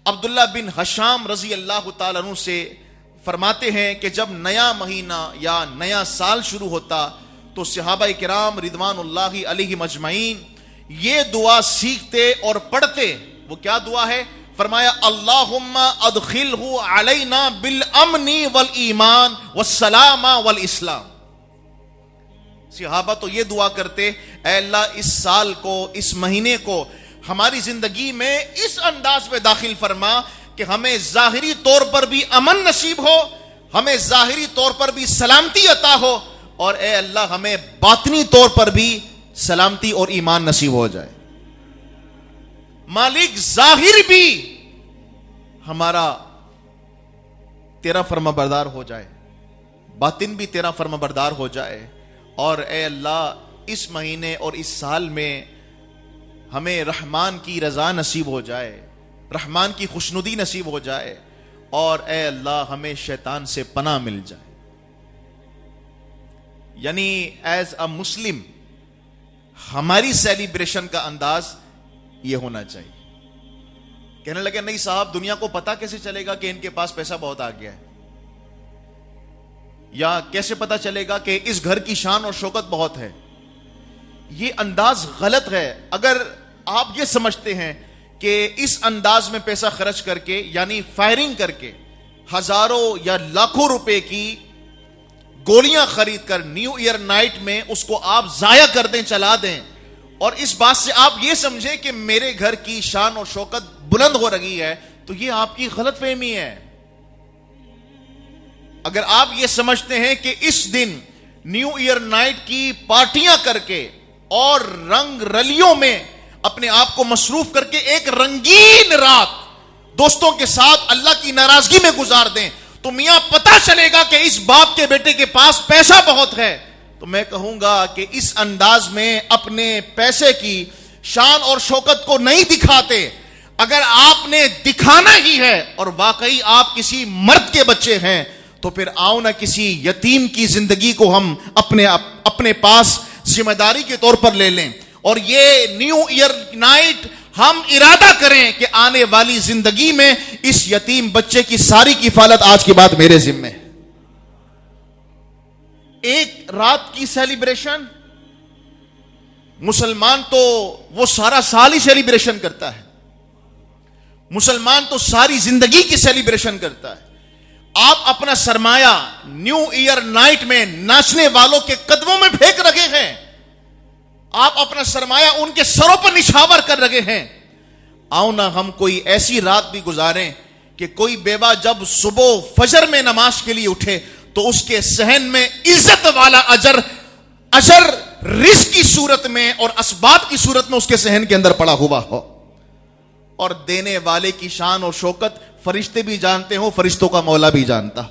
अब्दुल्ला बिन हशाम रजी अल्लाह ताला अन्हु से फरमाते हैं कि जब नया महीना या नया साल शुरू होता तो सहाबा किराम रिदवानुल्लाहि अलैहिम अजमईन ये दुआ सीखते और पढ़ते। वो क्या दुआ है? फरमाया अल्लाहुम्मा अदखिलहु अलैना बिल अमनी वल ईमान वस्सलामा वल इस्लाम। सहाबा तो ये दुआ करते, ऐ अल्लाह इस साल को, इस महीने को हमारी जिंदगी में इस अंदाज में दाखिल फरमा कि हमें जाहिरी तौर पर भी अमन नसीब हो, हमें जाहिरी तौर पर भी सलामती अता हो, और ऐ अल्लाह हमें बातनी तौर पर भी सलामती और ईमान नसीब हो जाए। मालिक जाहिर भी हमारा तेरा फर्माबरदार हो जाए, बातिन भी तेरा फर्माबरदार हो जाए, और ऐ अल्लाह इस महीने और इस साल में हमें रहमान की रजा नसीब हो जाए, रहमान की खुशनुदी नसीब हो जाए, और ऐ अल्लाह हमें शैतान से पनाह मिल जाए। यानी एज अ मुस्लिम हमारी सेलिब्रेशन का अंदाज यह होना चाहिए। कहने लगे नहीं साहब, दुनिया को पता कैसे चलेगा कि इनके पास पैसा बहुत आ गया है, या कैसे पता चलेगा कि इस घर की शान और शौकत बहुत है। यह अंदाज गलत है। अगर आप ये समझते हैं कि इस अंदाज में पैसा खर्च करके, यानी फायरिंग करके हजारों या लाखों रुपए की गोलियां खरीद कर न्यू ईयर नाइट में उसको आप जाया कर दें, चला दें, और इस बात से आप ये समझें कि मेरे घर की शान और शौकत बुलंद हो रही है, तो यह आपकी गलतफहमी है। अगर आप ये समझते हैं कि इस दिन न्यू ईयर नाइट की पार्टियां करके और रंग रलियों में अपने आप को मसरूफ करके एक रंगीन रात दोस्तों के साथ अल्लाह की नाराजगी में गुजार दें, तो मियां पता चलेगा कि इस बाप के बेटे के पास पैसा बहुत है, तो मैं कहूंगा कि इस अंदाज में अपने पैसे की शान और शौकत को नहीं दिखाते। अगर आपने दिखाना ही है और वाकई आप किसी मर्द के बच्चे हैं, तो फिर आओ ना किसी यतीम की जिंदगी को हम अपने पास जिम्मेदारी के तौर पर ले लें, और ये न्यू ईयर नाइट हम इरादा करें कि आने वाली जिंदगी में इस यतीम बच्चे की सारी किफालत आज के बाद मेरे जिम्मे है। एक रात की सेलिब्रेशन, मुसलमान तो वो सारा साल ही सेलिब्रेशन करता है, मुसलमान तो सारी जिंदगी की सेलिब्रेशन करता है। आप अपना सरमाया न्यू ईयर नाइट में नाचने वालों के कदमों में फेंक रखे हैं, आप अपना सरमाया उनके सरों पर निछावर कर रहे हैं। आओ ना हम कोई ऐसी रात भी गुजारें कि कोई बेवा जब सुबह फजर में नमाज के लिए उठे तो उसके सहन में इज्जत वाला अजर रिस्क की सूरत में और असबाब की सूरत में उसके सहन के अंदर पड़ा हुआ हो, और देने वाले की शान और शौकत फरिश्ते भी जानते हो, फरिश्तों का मौला भी जानता।